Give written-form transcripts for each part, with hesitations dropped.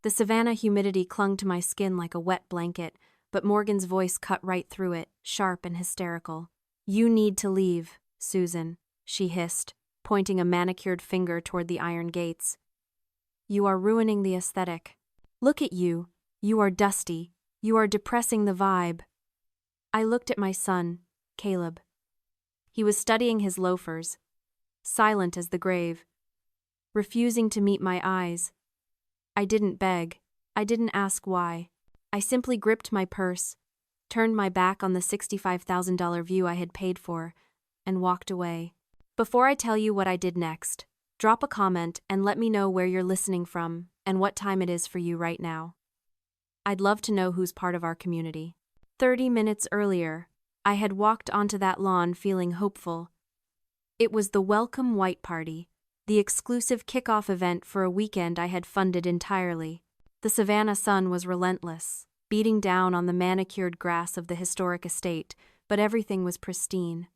The Savannah humidity clung to my skin like a wet blanket, but Morgan's voice cut right through it, sharp and hysterical. "You need to leave, Susan," she hissed, pointing a manicured finger toward the iron gates. "You are ruining the aesthetic. Look at you. You are dusty. You are depressing the vibe." I looked at my son, Caleb. He was studying his loafers, silent as the grave, refusing to meet my eyes. I didn't beg. I didn't ask why. I simply gripped my purse, turned my back on the $65,000 view I had paid for, and walked away. Before I tell you what I did next, drop a comment and let me know where you're listening from and what time it is for you right now. I'd love to know who's part of our community. 30 minutes earlier, I had walked onto that lawn feeling hopeful. It was the Welcome White Party, the exclusive kickoff event for a weekend I had funded entirely. The Savannah sun was relentless, beating down on the manicured grass of the historic estate, but everything was pristine.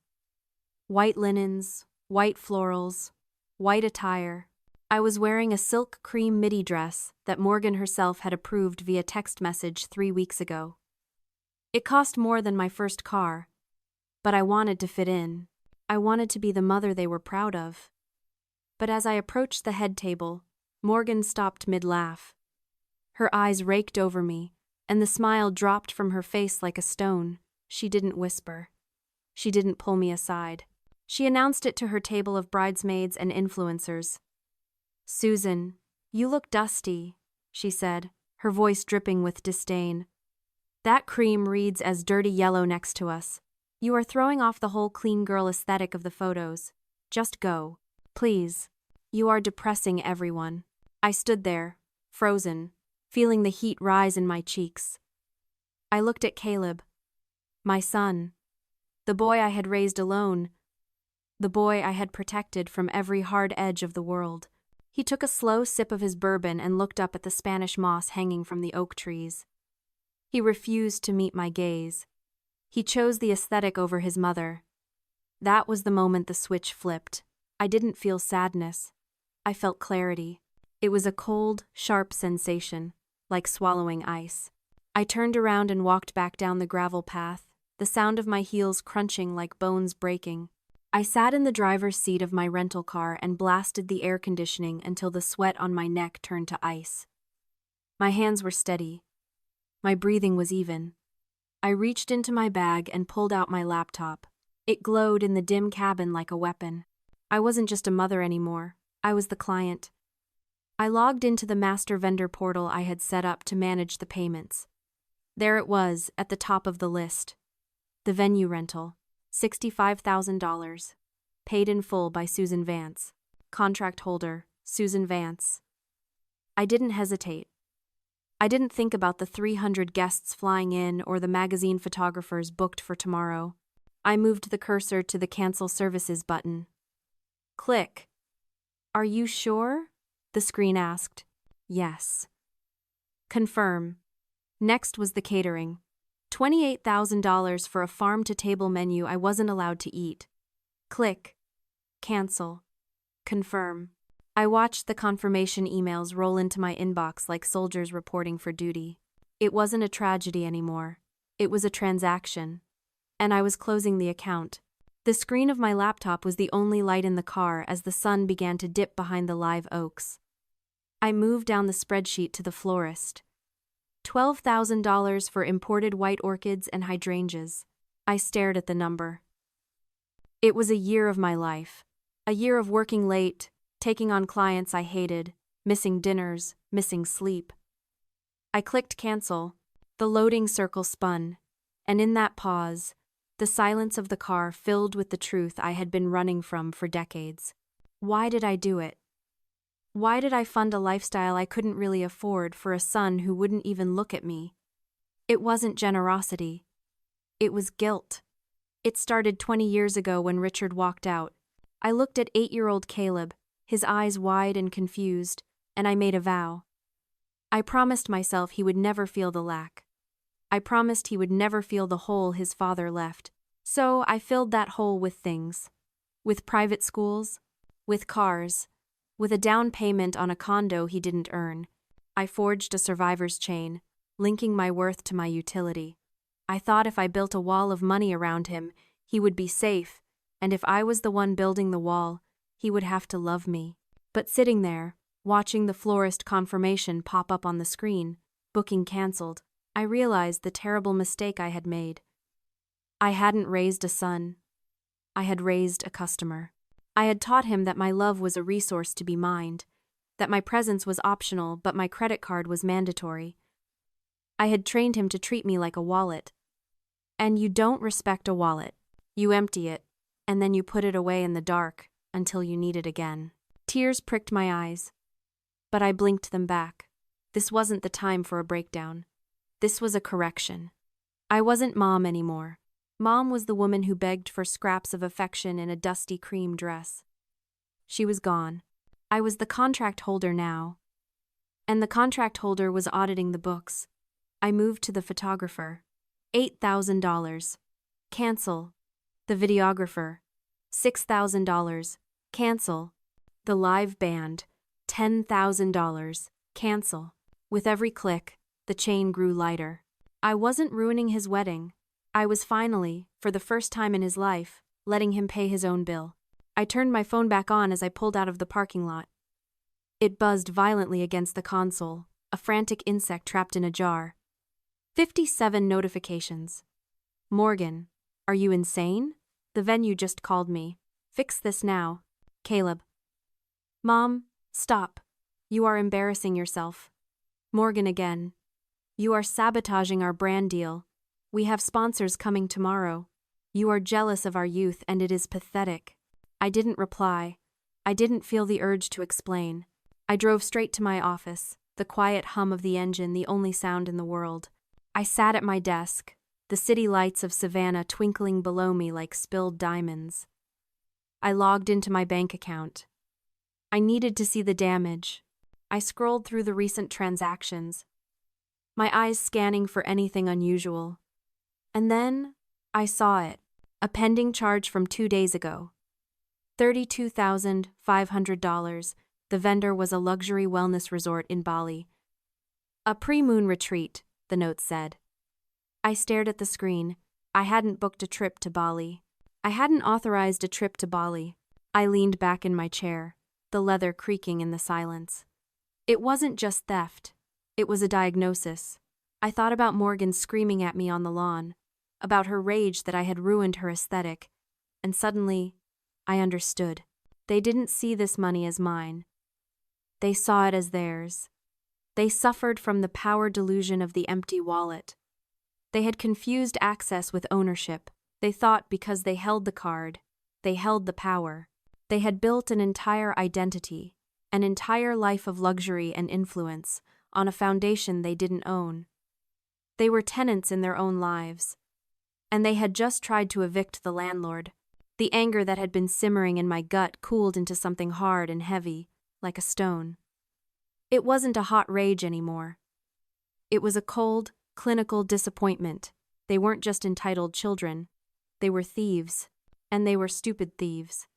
White linens, white florals, white attire. I was wearing a silk cream midi dress that Morgan herself had approved via text message 3 weeks ago. It cost more than my first car, but I wanted to fit in. I wanted to be the mother they were proud of. But as I approached the head table, Morgan stopped mid-laugh. Her eyes raked over me, and the smile dropped from her face like a stone. She didn't whisper. She didn't pull me aside. She announced it to her table of bridesmaids and influencers. "Susan, you look dusty," she said, her voice dripping with disdain. "That cream reads as dirty yellow next to us. You are throwing off the whole clean girl aesthetic of the photos. Just go. Please. You are depressing everyone." I stood there, frozen, feeling the heat rise in my cheeks. I looked at Caleb, my son, the boy I had raised alone, the boy I had protected from every hard edge of the world. He took a slow sip of his bourbon and looked up at the Spanish moss hanging from the oak trees. He refused to meet my gaze. He chose the aesthetic over his mother. That was the moment the switch flipped. I didn't feel sadness. I felt clarity. It was a cold, sharp sensation, like swallowing ice. I turned around and walked back down the gravel path, the sound of my heels crunching like bones breaking. I sat in the driver's seat of my rental car and blasted the air conditioning until the sweat on my neck turned to ice. My hands were steady. My breathing was even. I reached into my bag and pulled out my laptop. It glowed in the dim cabin like a weapon. I wasn't just a mother anymore. I was the client. I logged into the master vendor portal I had set up to manage the payments. There it was, at the top of the list. The venue rental, $65,000. Paid in full by Susan Vance. Contract holder, Susan Vance. I didn't hesitate. I didn't think about the 300 guests flying in or the magazine photographers booked for tomorrow. I moved the cursor to the Cancel Services button. Click. "Are you sure?" the screen asked. "Yes." Confirm. Next was the catering. $28,000 for a farm-to-table menu I wasn't allowed to eat. Click. Cancel. Confirm. I watched the confirmation emails roll into my inbox like soldiers reporting for duty. It wasn't a tragedy anymore. It was a transaction. And I was closing the account. The screen of my laptop was the only light in the car as the sun began to dip behind the live oaks. I moved down the spreadsheet to the florist. $12,000 for imported white orchids and hydrangeas. I stared at the number. It was a year of my life. A year of working late, taking on clients I hated, missing dinners, missing sleep. I clicked cancel. The loading circle spun, and in that pause, the silence of the car filled with the truth I had been running from for decades. Why did I do it? Why did I fund a lifestyle I couldn't really afford for a son who wouldn't even look at me? It wasn't generosity. It was guilt. It started 20 years ago when Richard walked out. I looked at 8-year-old Caleb, his eyes wide and confused, and I made a vow. I promised myself he would never feel the lack. I promised he would never feel the hole his father left. So I filled that hole with things. With private schools, with cars, with a down payment on a condo he didn't earn. I forged a survivor's chain, linking my worth to my utility. I thought if I built a wall of money around him, he would be safe, and if I was the one building the wall, he would have to love me. But sitting there, watching the florist confirmation pop up on the screen, booking cancelled, I realized the terrible mistake I had made. I hadn't raised a son. I had raised a customer. I had taught him that my love was a resource to be mined, that my presence was optional but my credit card was mandatory. I had trained him to treat me like a wallet. And you don't respect a wallet. You empty it, and then you put it away in the dark until you need it again. Tears pricked my eyes, but I blinked them back. This wasn't the time for a breakdown. This was a correction. I wasn't Mom anymore. Mom was the woman who begged for scraps of affection in a dusty cream dress. She was gone. I was the contract holder now. And the contract holder was auditing the books. I moved to the photographer. $8,000. Cancel. The videographer. $6,000. Cancel. The live band. $10,000. Cancel. With every click, the chain grew lighter. I wasn't ruining his wedding. I was finally, for the first time in his life, letting him pay his own bill. I turned my phone back on as I pulled out of the parking lot. It buzzed violently against the console, a frantic insect trapped in a jar. 57 notifications. Morgan, are you insane? The venue just called me. Fix this now. Caleb. Mom, stop. You are embarrassing yourself. Morgan again. You are sabotaging our brand deal. We have sponsors coming tomorrow. You are jealous of our youth and it is pathetic. I didn't reply. I didn't feel the urge to explain. I drove straight to my office, the quiet hum of the engine the only sound in the world. I sat at my desk, the city lights of Savannah twinkling below me like spilled diamonds. I logged into my bank account. I needed to see the damage. I scrolled through the recent transactions, my eyes scanning for anything unusual. And then, I saw it, a pending charge from 2 days ago. $32,500. The vendor was a luxury wellness resort in Bali. A pre-moon retreat, the note said. I stared at the screen. I hadn't booked a trip to Bali. I hadn't authorized a trip to Bali. I leaned back in my chair, the leather creaking in the silence. It wasn't just theft. It was a diagnosis. I thought about Morgan screaming at me on the lawn, about her rage that I had ruined her aesthetic, and suddenly, I understood. They didn't see this money as mine. They saw it as theirs. They suffered from the power delusion of the empty wallet. They had confused access with ownership. They thought because they held the card, they held the power. They had built an entire identity, an entire life of luxury and influence, on a foundation they didn't own. They were tenants in their own lives. And they had just tried to evict the landlord. The anger that had been simmering in my gut cooled into something hard and heavy, like a stone. It wasn't a hot rage anymore. It was a cold, clinical disappointment. They weren't just entitled children. They were thieves, and they were stupid thieves.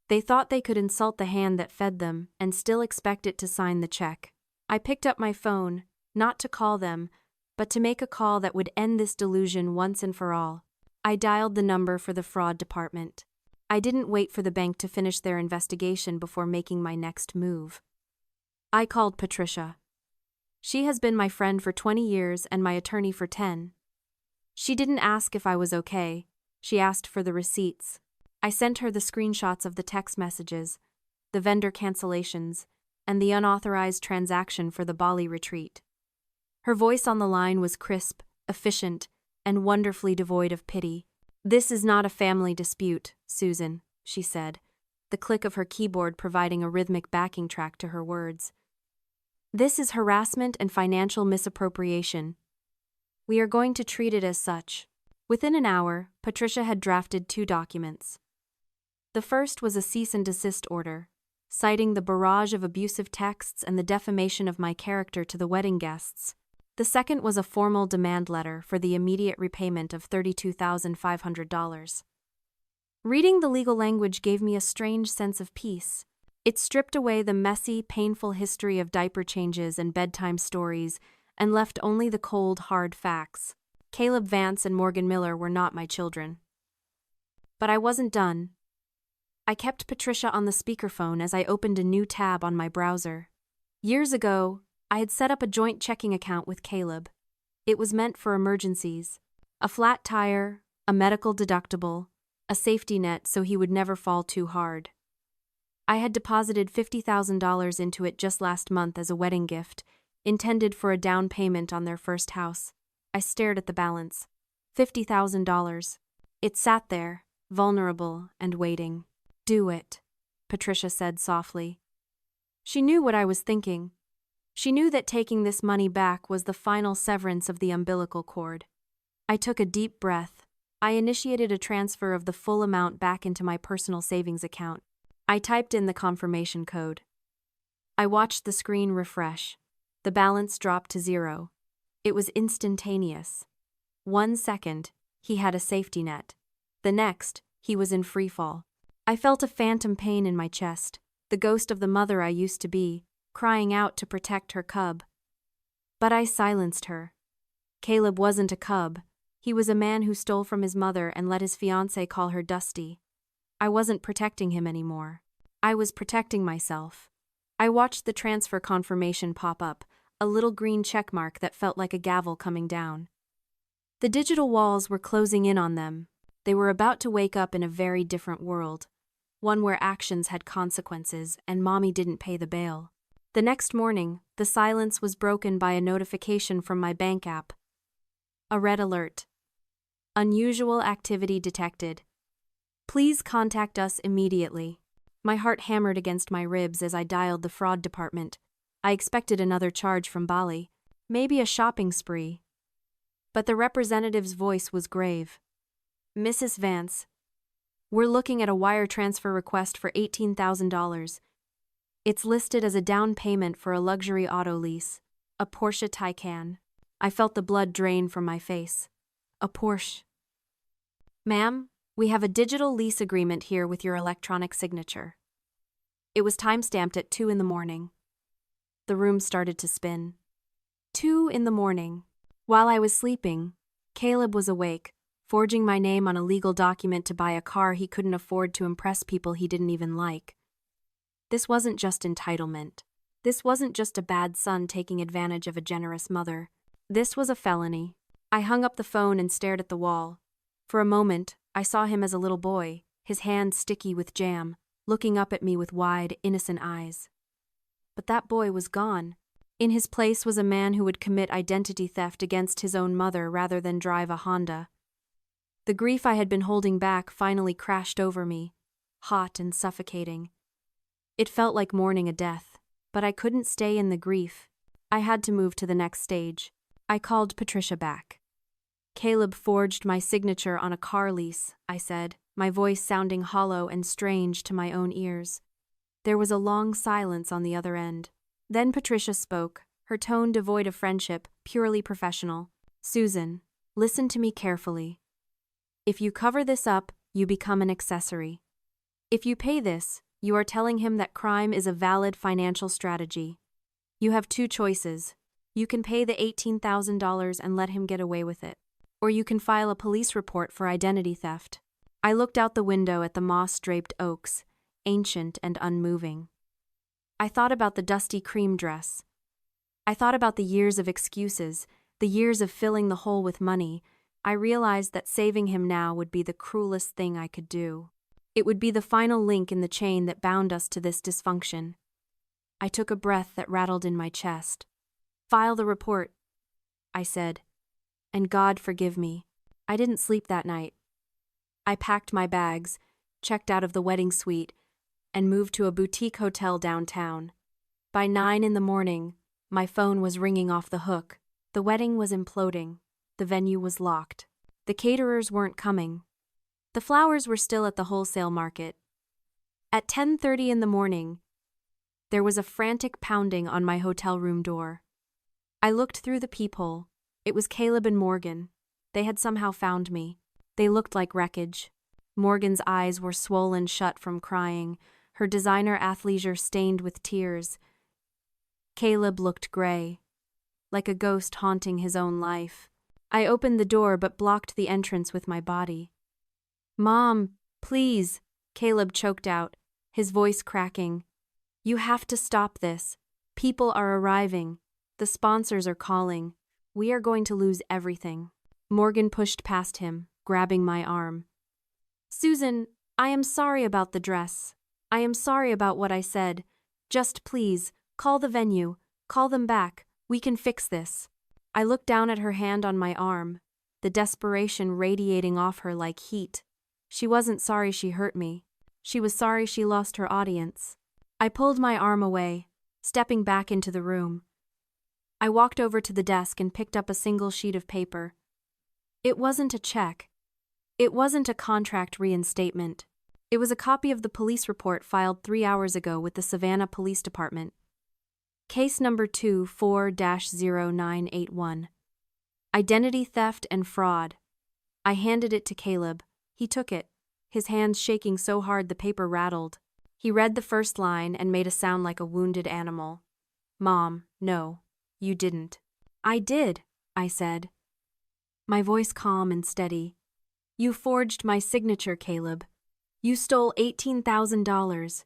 They thought they could insult the hand that fed them and still expect it to sign the check. I picked up my phone, not to call them, but to make a call that would end this delusion once and for all. I dialed the number for the fraud department. I didn't wait for the bank to finish their investigation before making my next move. I called Patricia. She has been my friend for 20 years and my attorney for 10. She didn't ask if I was okay. She asked for the receipts. I sent her the screenshots of the text messages, the vendor cancellations, and the unauthorized transaction for the Bali retreat. Her voice on the line was crisp, efficient, and wonderfully devoid of pity. "This is not a family dispute, Susan," she said, the click of her keyboard providing a rhythmic backing track to her words. "This is harassment and financial misappropriation. We are going to treat it as such." Within an hour, Patricia had drafted 2 documents. The first was a cease and desist order, citing the barrage of abusive texts and the defamation of my character to the wedding guests. The second was a formal demand letter for the immediate repayment of $32,500. Reading the legal language gave me a strange sense of peace. It stripped away the messy, painful history of diaper changes and bedtime stories and left only the cold, hard facts. Caleb Vance and Morgan Miller were not my children. But I wasn't done. I kept Patricia on the speakerphone as I opened a new tab on my browser. Years ago, I had set up a joint checking account with Caleb. It was meant for emergencies. A flat tire, a medical deductible, a safety net so he would never fall too hard. I had deposited $50,000 into it just last month as a wedding gift, intended for a down payment on their first house. I stared at the balance. $50,000. It sat there, vulnerable and waiting. "Do it," Patricia said softly. She knew what I was thinking. She knew that taking this money back was the final severance of the umbilical cord. I took a deep breath. I initiated a transfer of the full amount back into my personal savings account. I typed in the confirmation code. I watched the screen refresh. The balance dropped to 0. It was instantaneous. 1 second, he had a safety net. The next, he was in freefall. I felt a phantom pain in my chest, the ghost of the mother I used to be, crying out to protect her cub. But I silenced her. Caleb wasn't a cub. He was a man who stole from his mother and let his fiancée call her Dusty. I wasn't protecting him anymore. I was protecting myself. I watched the transfer confirmation pop up, a little green checkmark that felt like a gavel coming down. The digital walls were closing in on them. They were about to wake up in a very different world, one where actions had consequences and Mommy didn't pay the bail. The next morning, the silence was broken by a notification from my bank app. A red alert. Unusual activity detected. Please contact us immediately. My heart hammered against my ribs as I dialed the fraud department. I expected another charge from Bali, maybe a shopping spree. But the representative's voice was grave. "Mrs. Vance, we're looking at a wire transfer request for $18,000. It's listed as a down payment for a luxury auto lease, a Porsche Taycan." I felt the blood drain from my face. A Porsche. "Ma'am, we have a digital lease agreement here with your electronic signature." It was time-stamped at 2 in the morning. The room started to spin. 2 in the morning. While I was sleeping, Caleb was awake, forging my name on a legal document to buy a car he couldn't afford to impress people he didn't even like. This wasn't just entitlement. This wasn't just a bad son taking advantage of a generous mother. This was a felony. I hung up the phone and stared at the wall. For a moment, I saw him as a little boy, his hands sticky with jam, looking up at me with wide, innocent eyes. But that boy was gone. In his place was a man who would commit identity theft against his own mother rather than drive a Honda. The grief I had been holding back finally crashed over me, hot and suffocating. It felt like mourning a death, but I couldn't stay in the grief. I had to move to the next stage. I called Patricia back. "Caleb forged my signature on a car lease," I said, my voice sounding hollow and strange to my own ears. There was a long silence on the other end. Then Patricia spoke, her tone devoid of friendship, purely professional. "Susan, listen to me carefully. If you cover this up, you become an accessory. If you pay this, you are telling him that crime is a valid financial strategy. You have 2 choices. You can pay the $18,000 and let him get away with it. Or you can file a police report for identity theft." I looked out the window at the moss-draped oaks, ancient and unmoving. I thought about the dusty cream dress. I thought about the years of excuses, the years of filling the hole with money. I realized that saving him now would be the cruelest thing I could do. It would be the final link in the chain that bound us to this dysfunction. I took a breath that rattled in my chest. "File the report," I said. And God forgive me, I didn't sleep that night. I packed my bags, checked out of the wedding suite, and moved to a boutique hotel downtown. By 9 in the morning, my phone was ringing off the hook. The wedding was imploding. The venue was locked. The caterers weren't coming. The flowers were still at the wholesale market. At 10:30 in the morning, there was a frantic pounding on my hotel room door. I looked through the peephole. It was Caleb and Morgan. They had somehow found me. They looked like wreckage. Morgan's eyes were swollen shut from crying. her designer athleisure stained with tears. Caleb looked gray, like a ghost haunting his own life. I opened the door but blocked the entrance with my body. "Mom, please," Caleb choked out, his voice cracking. "You have to stop this. People are arriving. The sponsors are calling. We are going to lose everything." Morgan pushed past him, grabbing my arm. "Susan, I am sorry about the dress. I am sorry about what I said. Just please, call the venue. Call them back. We can fix this." I looked down at her hand on my arm, the desperation radiating off her like heat. She wasn't sorry she hurt me. She was sorry she lost her audience. I pulled my arm away, stepping back into the room. I walked over to the desk and picked up a single sheet of paper. It wasn't a check. It wasn't a contract reinstatement. It was a copy of the police report filed 3 hours ago with the Savannah Police Department. Case number 24-0981. Identity theft and fraud. I handed it to Caleb. He took it, his hands shaking so hard the paper rattled. He read the first line and made a sound like a wounded animal. "Mom, no, you didn't." "I did," I said, my voice calm and steady. "You forged my signature, Caleb. You stole $18,000.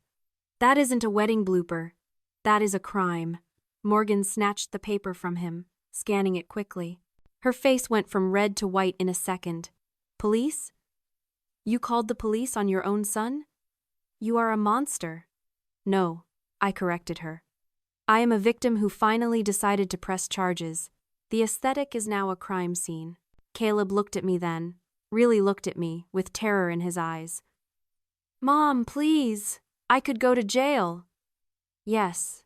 That isn't a wedding blooper. That is a crime." Morgan snatched the paper from him, scanning it quickly. Her face went from red to white in a second. "Police? You called the police on your own son? You are a monster." "No," I corrected her. "I am a victim who finally decided to press charges. The aesthetic is now a crime scene." Caleb looked at me then, really looked at me, with terror in his eyes. "Mom, please. I could go to jail." "Yes,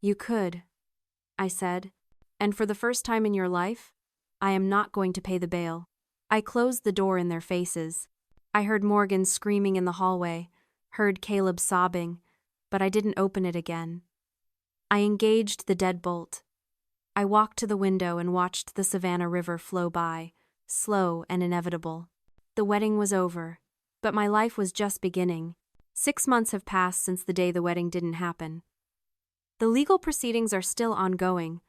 you could," I said. "And for the first time in your life, I am not going to pay the bail." I closed the door in their faces. I heard Morgan screaming in the hallway, heard Caleb sobbing, but I didn't open it again. I engaged the deadbolt. I walked to the window and watched the Savannah River flow by, slow and inevitable. The wedding was over, but my life was just beginning. 6 months have passed since the day the wedding didn't happen. The legal proceedings are still ongoing,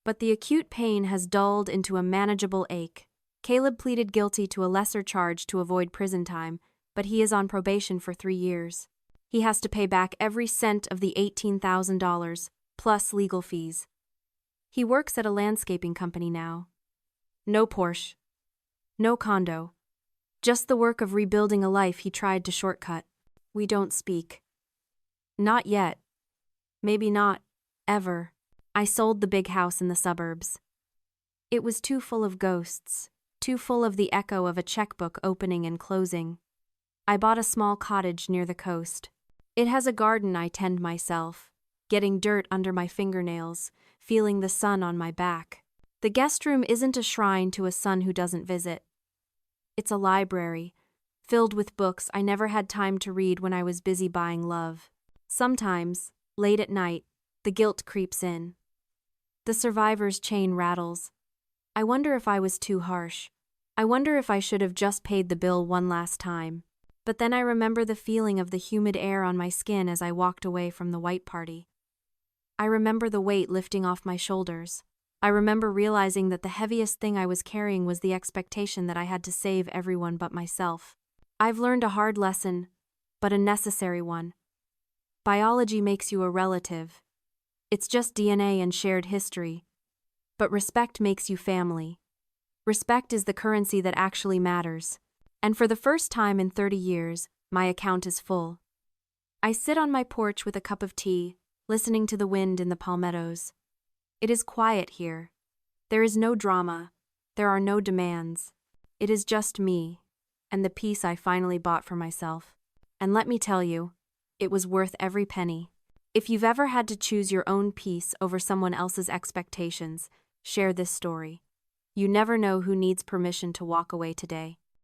but the acute pain has dulled into a manageable ache. Caleb pleaded guilty to a lesser charge to avoid prison time, but he is on probation for 3 years. He has to pay back every cent of the $18,000, plus legal fees. He works at a landscaping company now. No Porsche. No condo. Just the work of rebuilding a life he tried to shortcut. We don't speak. Not yet. Maybe not, ever. I sold the big house in the suburbs. It was too full of ghosts, too full of the echo of a checkbook opening and closing. I bought a small cottage near the coast. It has a garden I tend myself, getting dirt under my fingernails, feeling the sun on my back. The guest room isn't a shrine to a son who doesn't visit. It's a library, filled with books I never had time to read when I was busy buying love. Sometimes, late at night, the guilt creeps in. The survivor's chain rattles. I wonder if I was too harsh. I wonder if I should have just paid the bill one last time. But then I remember the feeling of the humid air on my skin as I walked away from the white party. I remember the weight lifting off my shoulders. I remember realizing that the heaviest thing I was carrying was the expectation that I had to save everyone but myself. I've learned a hard lesson, but a necessary one. Biology makes you a relative. It's just DNA and shared history. But respect makes you family. Respect is the currency that actually matters. And for the first time in 30 years, my account is full. I sit on my porch with a cup of tea, listening to the wind in the palmettos. It is quiet here. There is no drama. There are no demands. It is just me, and the peace I finally bought for myself. And let me tell you, it was worth every penny. If you've ever had to choose your own peace over someone else's expectations, share this story. You never know who needs permission to walk away today.